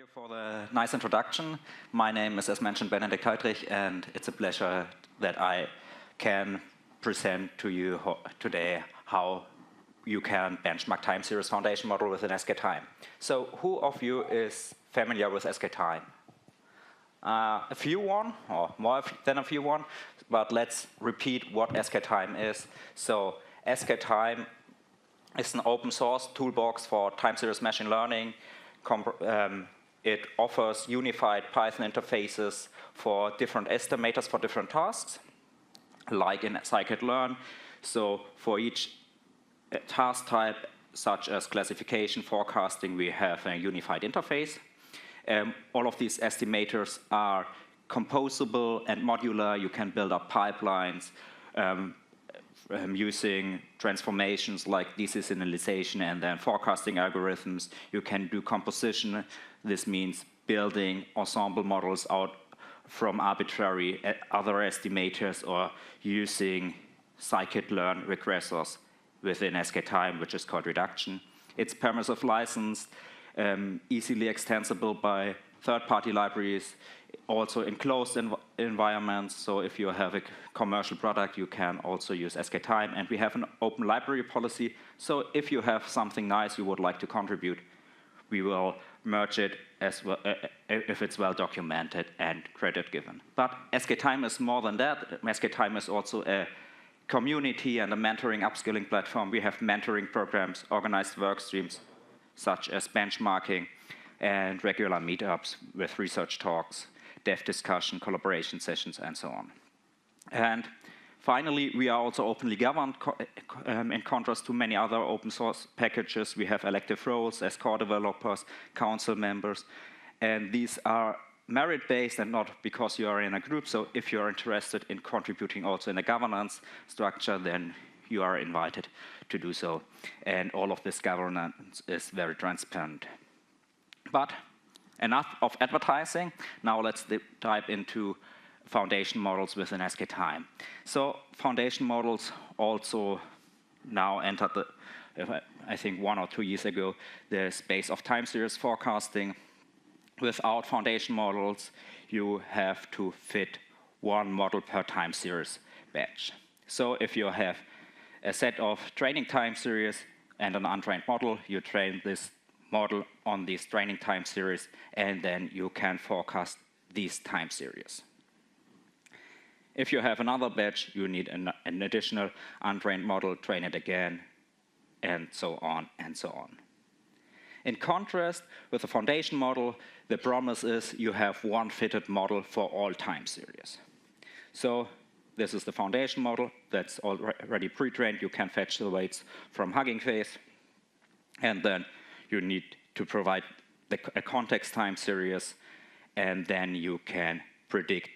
you for the nice introduction. My name is, as mentioned, Benedikt Heidrich, and it's a pleasure that I can present to you today how you can benchmark time series foundation model with an sktime. So who of you is familiar with sktime? A few one, or more than a few one, but let's repeat what sktime is. So sktime is an open source toolbox for time series machine learning. It offers unified Python interfaces for different estimators for different tasks, like in scikit-learn. So for each task type, such as classification, forecasting, we have a unified interface. All of these estimators are composable and modular. You can build up pipelines using transformations like deserialization and then forecasting algorithms. You can do composition. This means building ensemble models out from arbitrary other estimators or using scikit-learn regressors within sktime, which is called reduction. It's permissive licensed, easily extensible by third-party libraries, also in closed environments. So if you have a commercial product, you can also use sktime. And we have an open library policy. So if you have something nice you would like to contribute, we will merge it as well, if it's well documented and credit given. But sktime is more than that. sktime is also a community and a mentoring upskilling platform. We have mentoring programs, organized work streams, such as benchmarking, and regular meetups with research talks, dev discussion, collaboration sessions, and so on. And finally, we are also openly governed. In contrast to many other open source packages, we have elective roles as core developers, council members, and these are merit-based and not because you are in a group. So if you're interested in contributing also in a governance structure, then you are invited to do so. And all of this governance is very transparent. But enough of advertising. Now let's dive into foundation models within sktime. So foundation models also now entered the, I think 1 or 2 years ago, the space of time series forecasting. Without foundation models, you have to fit one model per time series batch. So if you have a set of training time series and an untrained model, you train this model on these training time series, and then you can forecast these time series. If you have another batch, you need an additional untrained model, train it again, and so on and so on. In contrast, with the foundation model, the promise is you have one fitted model for all time series. So this is the foundation model that's already pre-trained. You can fetch the weights from Hugging Face, and then you need to provide a context time series, and then you can predict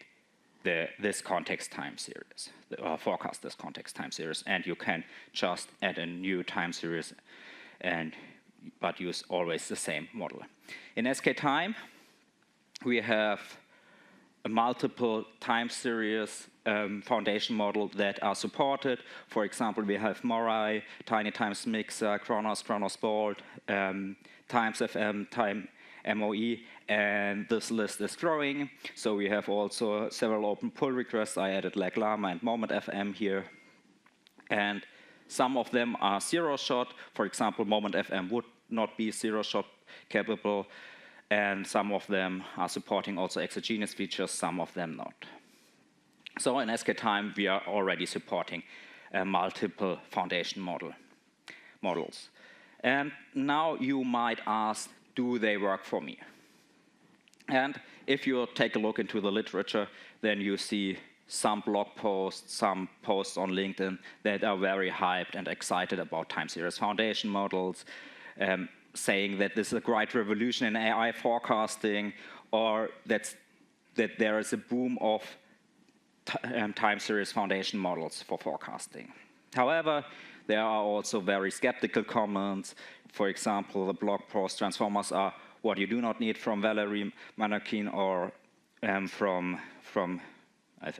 this context time series, or forecast this context time series, and you can just add a new time series but use always the same model. In sktime, we have a multiple time series foundation model that are supported. For example, we have Morai, Tiny Times Mixer, Kronos, Kronos Bolt, Times FM, Time MOE, and this list is growing. So we have also several open pull requests. I added like Llama and Moment FM here. And some of them are zero-shot. For example, Moment FM would not be zero-shot capable. And some of them are supporting also exogenous features, some of them not. So in sktime, we are already supporting multiple foundation models. And now you might ask, do they work for me? And if you take a look into the literature, then you see some blog posts, some posts on LinkedIn that are very hyped and excited about time series foundation models, saying that this is a great revolution in AI forecasting, or that there is a boom of time series foundation models for forecasting. However, there are also very skeptical comments. For example, the blog post transformers are what you do not need from Valerie Manakin, or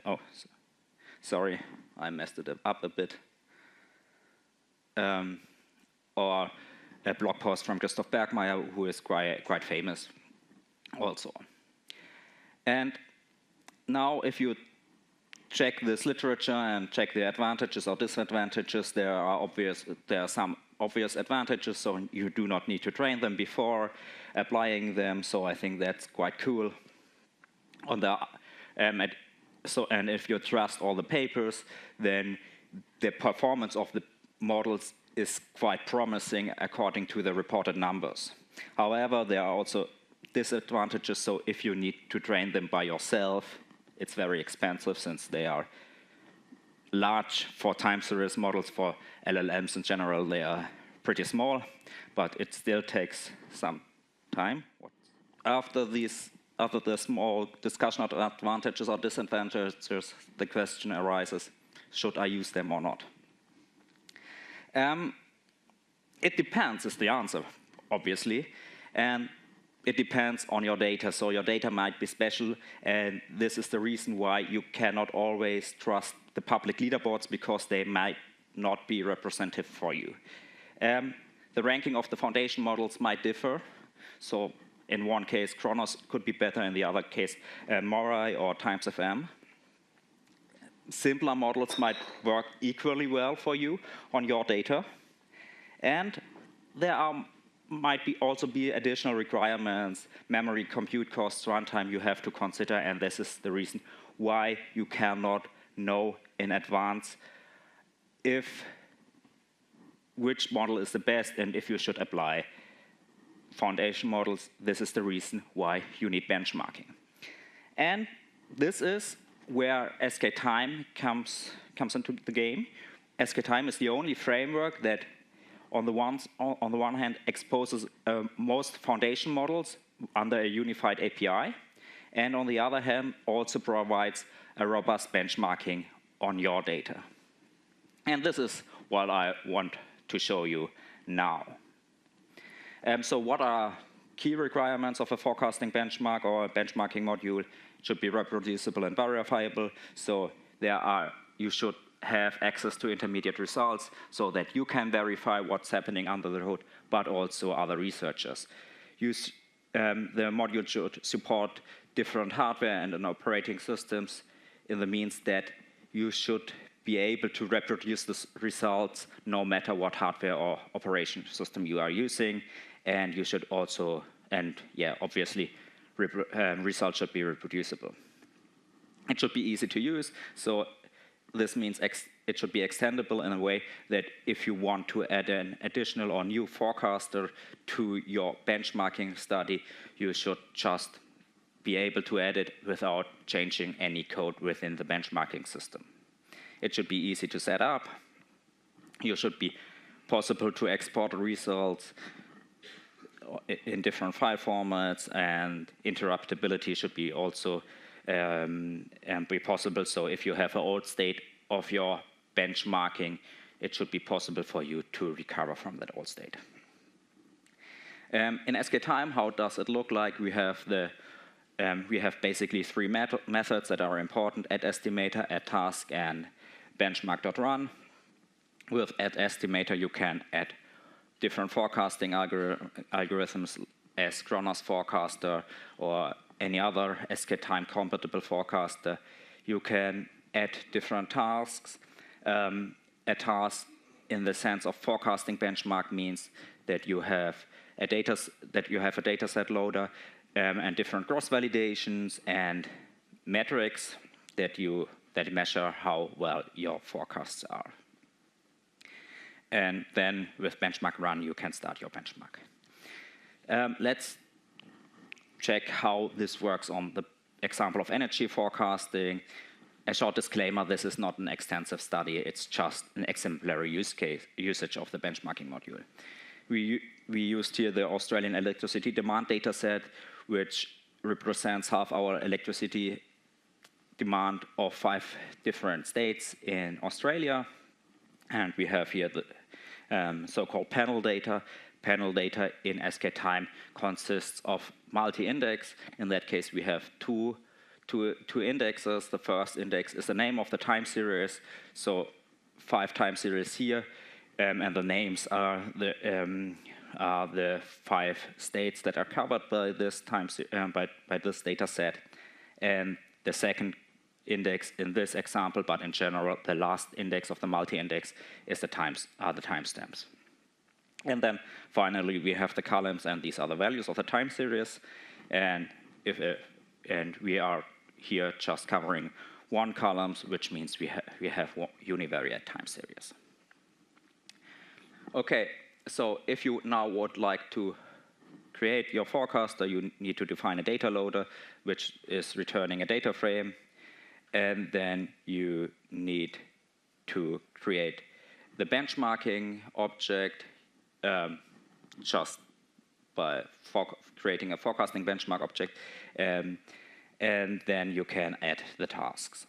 oh, sorry, I messed it up a bit. Or a blog post from Christoph Bergmeier, who is quite famous. also. And now if you check this literature and check the advantages or disadvantages, there are some obvious advantages, so you do not need to train them before applying them, so I think that's quite cool. And if you trust all the papers, then the performance of the models is quite promising according to the reported numbers. However, there are also disadvantages, so if you need to train them by yourself, it's very expensive since they are large for time series models. For LLMs in general, they are pretty small, but it still takes some time. After the small discussion of advantages or disadvantages, the question arises, should I use them or not? It depends is the answer, obviously. And it depends on your data. So your data might be special, and this is the reason why you cannot always trust the public leaderboards, because they might not be representative for you. The ranking of the foundation models might differ. So in one case, Kronos could be better. In the other case, Morai or TimesFM. Simpler models might work equally well for you on your data. And there might also be additional requirements, memory, compute costs, runtime you have to consider, and this is the reason why you cannot know in advance which model is the best and if you should apply foundation models. This is the reason why you need benchmarking. And this is where sktime comes into the game. sktime is the only framework that on the one hand exposes most foundation models under a unified API, and on the other hand also provides a robust benchmarking on your data. And this is what I want to show you now. So what are key requirements of a forecasting benchmark or a benchmarking module? It should be reproducible and verifiable. So you should have access to intermediate results so that you can verify what's happening under the hood, but also other researchers. The module should support different hardware and operating systems in the means that you should be able to reproduce the results no matter what hardware or operation system you are using. And you should also, obviously, results should be reproducible. It should be easy to use, so this means it should be extendable in a way that if you want to add an additional or new forecaster to your benchmarking study, you should just be able to add it without changing any code within the benchmarking system. It should be easy to set up. You should be possible to export results in different file formats, and interruptibility should be also be possible. So if you have an old state of your benchmarking, it should be possible for you to recover from that old state. In sktime, how does it look like? We have basically three methods that are important: add estimator, add task, and benchmark.run. With add estimator, you can add different forecasting algorithms as Kronos forecaster or any other sktime compatible forecaster. You can add different tasks. A task in the sense of forecasting benchmark means that you have a dataset loader and different cross validations and metrics that measure how well your forecasts are. And then with benchmark run, you can start your benchmark. Let's check how this works on the example of energy forecasting. A short disclaimer: this is not an extensive study. It's just an exemplary usage of the benchmarking module. We used here the Australian electricity demand dataset, which represents half our electricity demand of 5 different states in Australia. And we have here the so-called panel data. Panel data in sktime consists of multi-index. In that case, we have two indexes. The first index is the name of the time series, so 5 time series here, and the names are are the 5 states that are covered by this by this data set. And the second index in this example, but in general, the last index of the multi-index is the timestamps. And then finally, we have the columns, and these are the values of the time series. And we are here just covering one column, which means we have univariate time series. Okay, so if you now would like to create your forecaster, you need to define a data loader, which is returning a data frame. And then you need to create the benchmarking object just by creating a forecasting benchmark object. And then you can add the tasks.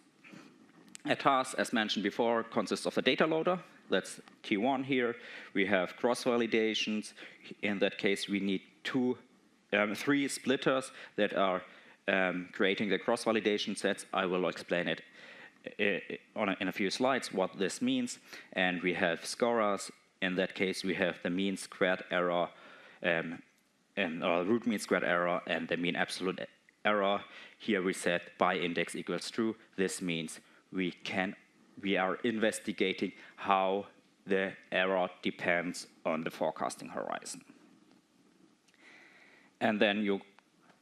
A task, as mentioned before, consists of a data loader. That's T1 here. We have cross-validations. In that case, we need 3 splitters that are creating the cross-validation sets. I will explain it in a few slides what this means. And we have scorers. In that case, we have the mean squared error, root mean squared error, and the mean absolute error. Here we set by index equals true. This means we are investigating how the error depends on the forecasting horizon. And then you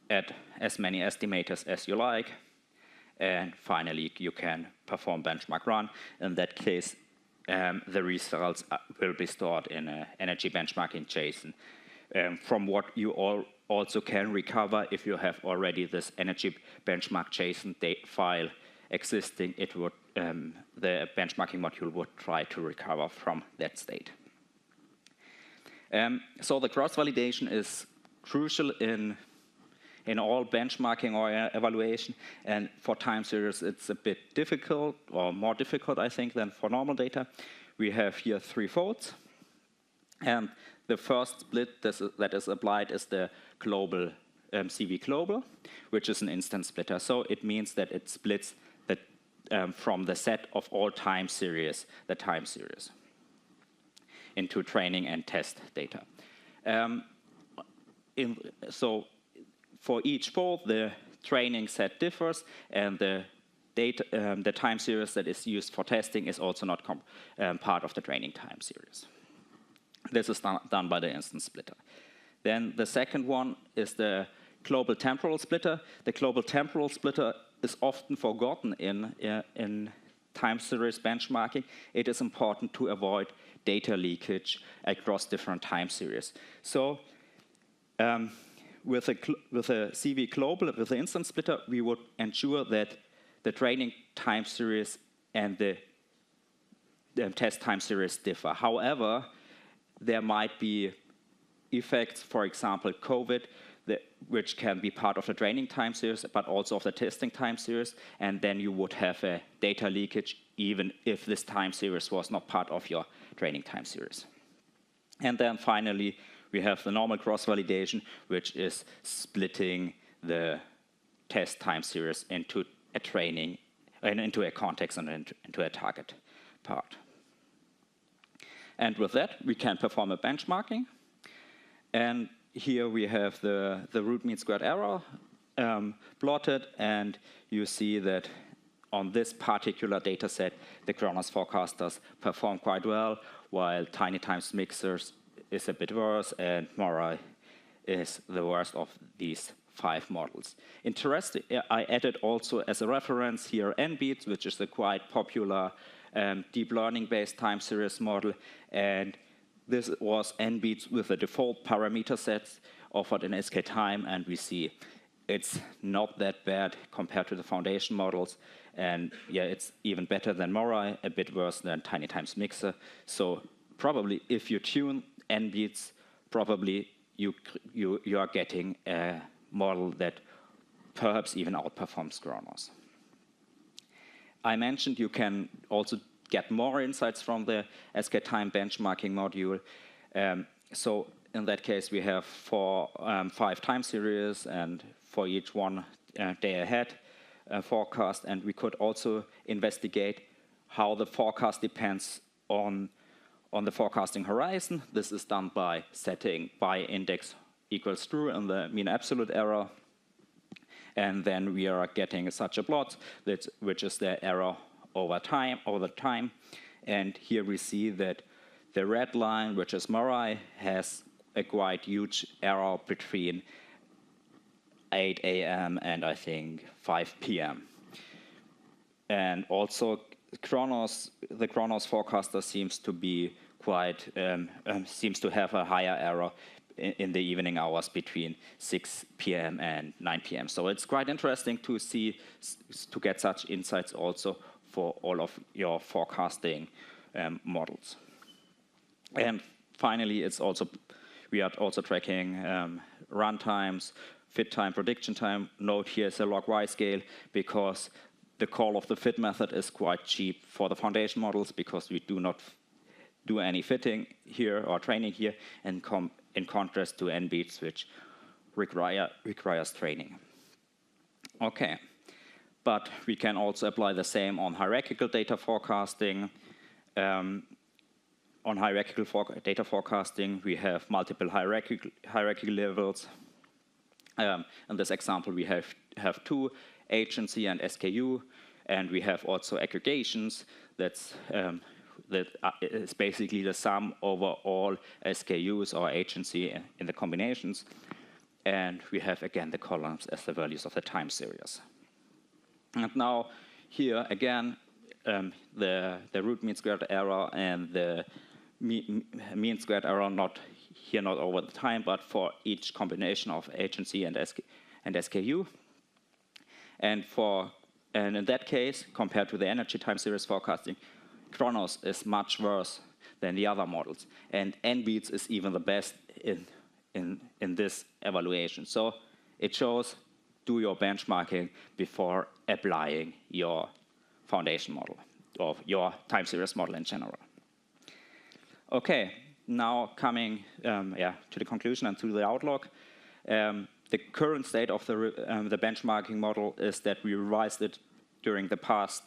add as many estimators as you like. And finally, you can perform benchmark run. In that case, the results will be stored in an energy benchmarking JSON. From what you also can recover, if you have already this energy benchmark JSON file existing, it would the benchmarking module would try to recover from that state. So the cross-validation is crucial in all benchmarking or evaluation, and for time series it's a bit difficult, or more difficult, I think, than for normal data. We have here 3 folds, and the first split that is applied is the global CV global, which is an instance splitter. So it means that it splits from the set of all time series, the time series, into training and test data. So for each fold, the training set differs, and the time series that is used for testing is also not part of the training time series. This is done by the instance splitter. Then the second one is the global temporal splitter. The global temporal splitter is often forgotten in time series benchmarking. It is important to avoid data leakage across different time series. So with a CV global, with the instance splitter, we would ensure that the training time series and the test time series differ. However, there might be effects, for example, COVID, which can be part of the training time series, but also of the testing time series, and then you would have a data leakage even if this time series was not part of your training time series. And then finally, we have the normal cross-validation, which is splitting the test time series into a training, and into a context and into a target part. And with that, we can perform a benchmarking. And here we have the root mean squared error plotted, and you see that on this particular data set, the Kronos forecasters perform quite well, while tiny times mixers is a bit worse, and Morai is the worst of these 5 models. Interesting, I added also as a reference here NBeats, which is a quite popular deep learning-based time series model, and this was NBeats with the default parameter sets offered in sktime, and we see it's not that bad compared to the foundation models, and yeah, it's even better than Morai, a bit worse than tiny times mixer. So probably if you tune NBeats, probably you are getting a model that perhaps even outperforms Kronos. I mentioned you can also get more insights from the sktime benchmarking module. So in that case, we have 5 time series, and for each one day ahead forecast, and we could also investigate how the forecast depends on On the forecasting horizon, this is done by setting by index equals true in the mean absolute error. And then we are getting such a plot, which is the error over time. And here we see that the red line, which is Morai, has a quite huge error between 8 a.m. and I think 5 p.m. And also Kronos, the Kronos forecaster seems to be quite, seems to have a higher error in the evening hours between 6 p.m. and 9 p.m. So it's quite interesting to see, to get such insights also for all of your forecasting models. And finally, it's also, we are also tracking runtimes, fit time, prediction time. Note here is a log Y scale because the call of the fit method is quite cheap for the foundation models because we do not do any fitting here or training here, and in contrast to NBeats, which requires training. Okay, but we can also apply the same on hierarchical data forecasting. On hierarchical data forecasting, we have multiple hierarchical levels. In this example, we have two, agency and SKU, and we have also aggregations. That is basically the sum over all SKUs or agency in the combinations. And we have, again, the columns as the values of the time series. And now, here, again, the root mean squared error and the mean squared error, not over the time, but for each combination of agency and SKU. And in that case, compared to the energy time series forecasting, Kronos is much worse than the other models. And NBeats is even the best in this evaluation. So it shows, do your benchmarking before applying your foundation model or your time series model in general. Okay, now coming to the conclusion and to the outlook. The current state of the benchmarking model is that we revised it during the past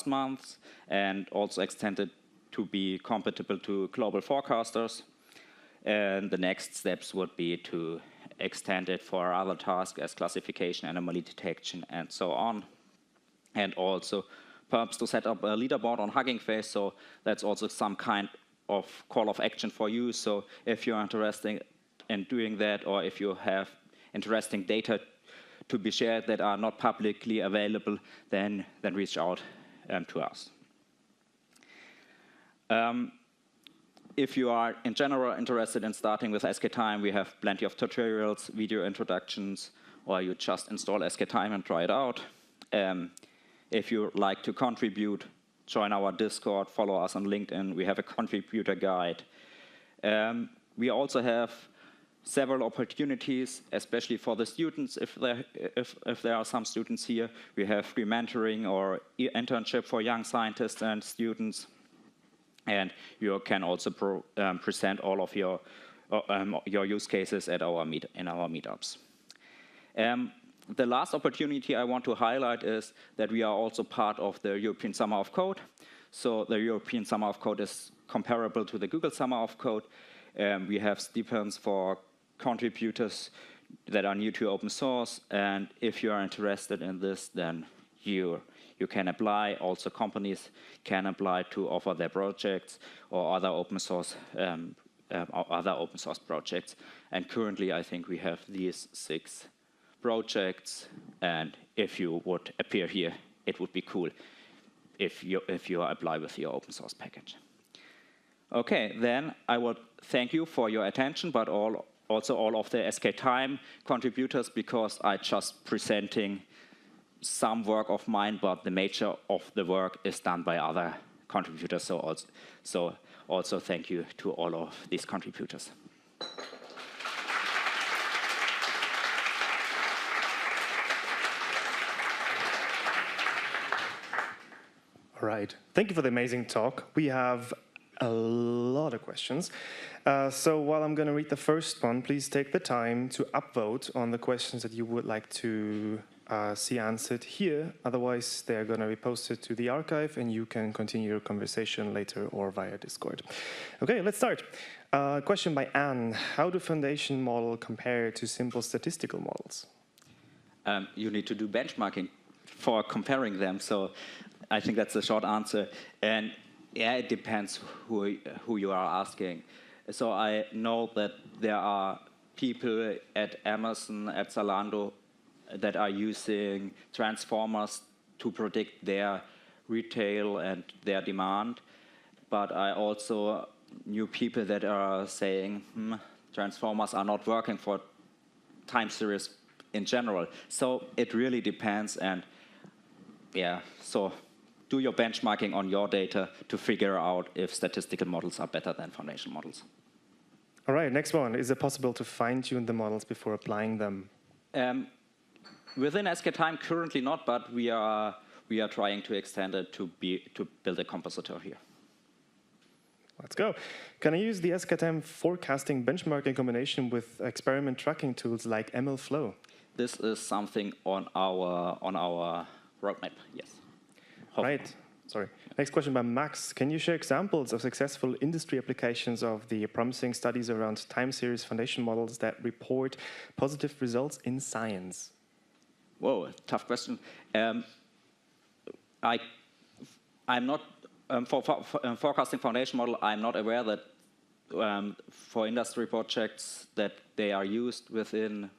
months and also extended to be compatible to global forecasters. And the next steps would be to extend it for other tasks as classification, anomaly detection, and so on. And also perhaps to set up a leaderboard on Hugging Face, so that's also some kind of call of action for you. So if you're interested in doing that, or if you have interesting data to be shared that are not publicly available, then reach out to us. If you are in general interested in starting with sktime, we have plenty of tutorials, video introductions, or you just install sktime and try it out. If you like to contribute, join our Discord, follow us on LinkedIn. We have a contributor guide. We also have several opportunities, especially for the students, if there are some students here. We have free mentoring or internship for young scientists and students. And you can also present all of your use cases at in our meetups. The last opportunity I want to highlight is that we are also part of the European Summer of Code. So the European Summer of Code is comparable to the Google Summer of Code. We have stipends for contributors that are new to open source. And if you are interested in this, then you can apply. Also, companies can apply to offer their projects or other open source projects. And currently, I think we have these 6 projects. And if you would appear here, it would be cool if you apply with your open source package. Okay, then I would thank you for your attention, but also all of the sktime contributors, because I just presenting some work of mine, but the major of the work is done by other contributors. So also thank you to all of these contributors. All right. Thank you for the amazing talk. We have a lot of questions. So while I'm going to read the first one, please take the time to upvote on the questions that you would like to see answered here. Otherwise, they are going to be posted to the archive, and you can continue your conversation later or via Discord. Okay, let's start. Question by Anne. How do foundation models compare to simple statistical models? You need to do benchmarking for comparing them. So I think that's the short answer. And yeah, it depends who you are asking. So I know that there are people at Amazon, at Zalando, that are using transformers to predict their retail and their demand. But I also knew people that are saying, transformers are not working for time series in general. So it really depends. And yeah, so do your benchmarking on your data to figure out if statistical models are better than foundation models. All right, next one. Is it possible to fine-tune the models before applying them? Within sktime, currently not, but we are trying to extend it to build a compositor here. Let's go. Can I use the sktime forecasting benchmarking combination with experiment tracking tools like MLflow? This is something on our roadmap, yes. Right. Sorry. Next question by Max. Can you share examples of successful industry applications of the promising studies around time series foundation models that report positive results in science? Whoa, tough question. I'm not for forecasting foundation model. I'm not aware that for industry projects that they are used within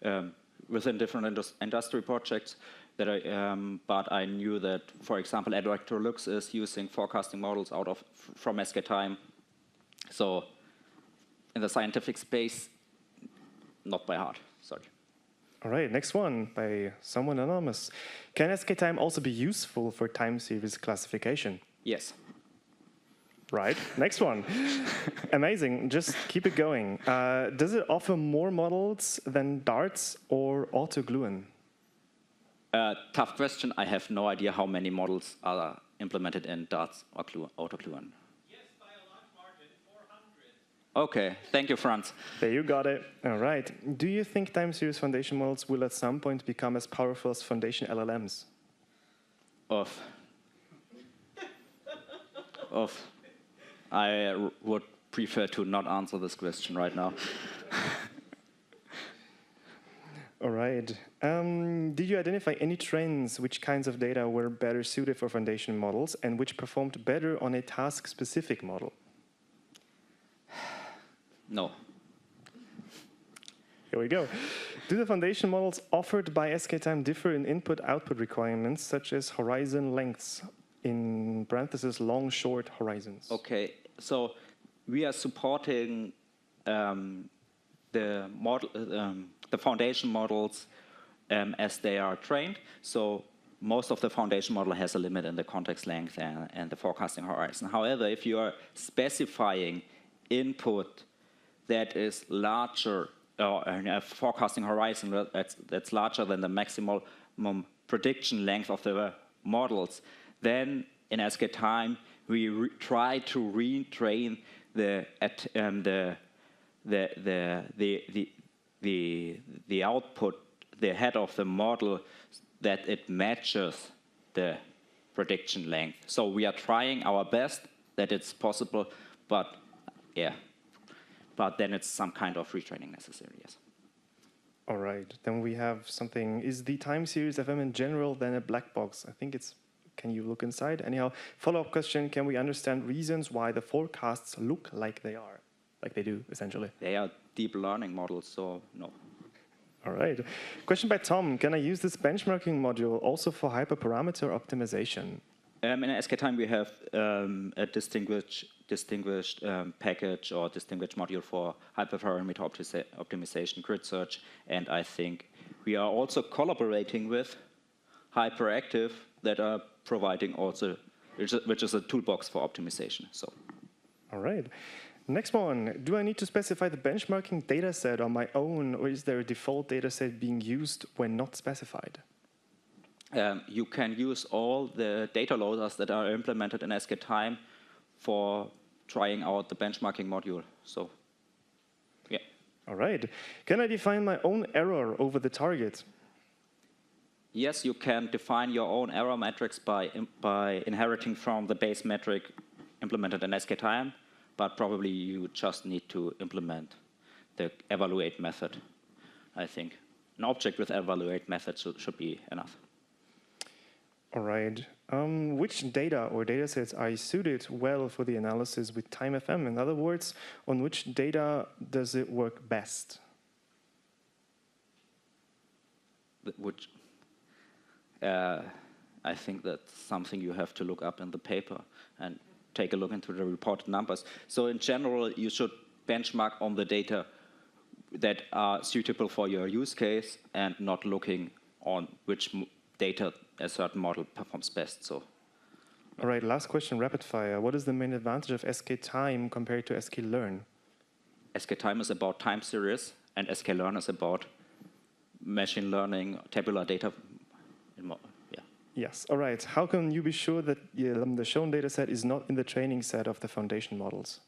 different industry projects. But I knew that, for example, Electrolux is using forecasting models from sktime. So in the scientific space, not by heart, sorry. All right, next one by someone anonymous. Can sktime also be useful for time series classification? Yes. Right, next one. Amazing, just keep it going. Does it offer more models than Darts or AutoGluon? Tough question. I have no idea how many models are implemented in Darts or AutoGluon. Yes, by a large margin, 400. Okay, thank you, Franz. There you got it. All right. Do you think time series foundation models will at some point become as powerful as foundation LLMs? I would prefer to not answer this question right now. All right. Did you identify any trends, which kinds of data were better suited for foundation models and which performed better on a task-specific model? No. Here we go. Do the foundation models offered by sktime differ in input-output requirements, such as horizon lengths, in parentheses, long, short horizons? Okay, so we are supporting the foundation models as they are trained. So most of the foundation model has a limit in the context length and the forecasting horizon. However, if you are specifying input that is larger, or a forecasting horizon that's larger than the maximum prediction length of the models, then in sktime we try to retrain the output, the head of the model, that it matches the prediction length. So we are trying our best that it's possible, but yeah. But then it's some kind of retraining necessary, yes. All right, then we have something. Is the time series FM in general then a black box? I think it's, can you look inside? Anyhow, follow-up question, can we understand reasons why the forecasts look like they are? Like they do, essentially. They are deep learning models, so no. All right. Question by Tom. Can I use this benchmarking module also for hyperparameter optimization? In sktime, we have a distinguished package or distinguished module for hyperparameter optimization, grid search, and I think we are also collaborating with Hyperactive that are providing also, which is a toolbox for optimization. So. All right. Next one. Do I need to specify the benchmarking dataset on my own, or is there a default dataset being used when not specified? You can use all the data loaders that are implemented in sktime for trying out the benchmarking module. So, yeah. All right. Can I define my own error over the target? yes, you can define your own error metrics by inheriting from the base metric implemented in sktime, but probably you just need to implement the evaluate method, I think. An object with evaluate method should be enough. All right. Which data or datasets are suited well for the analysis with TimeFM? In other words, on which data does it work best? Which, I think that's something you have to look up in the paper and take a look into the reported numbers. So in general, you should benchmark on the data that are suitable for your use case and not looking on which data a certain model performs best. So, all right, last question, rapid fire. What is the main advantage of sktime compared to sklearn? sktime is about time series, and sklearn is about machine learning, tabular data. Yeah. Yes, all right. How can you be sure that the shown data set is not in the training set of the foundation models?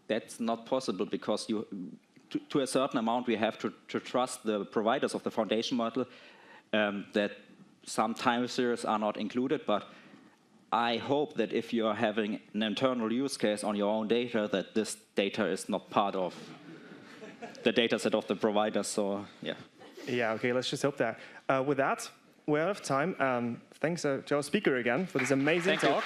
That's not possible because to a certain amount we have to trust the providers of the foundation model that some time series are not included, but I hope that if you're having an internal use case on your own data, that this data is not part of the data set of the provider, so yeah. Yeah, okay, let's just hope that. With that, we're out of time. Thanks to our speaker again for this amazing talk.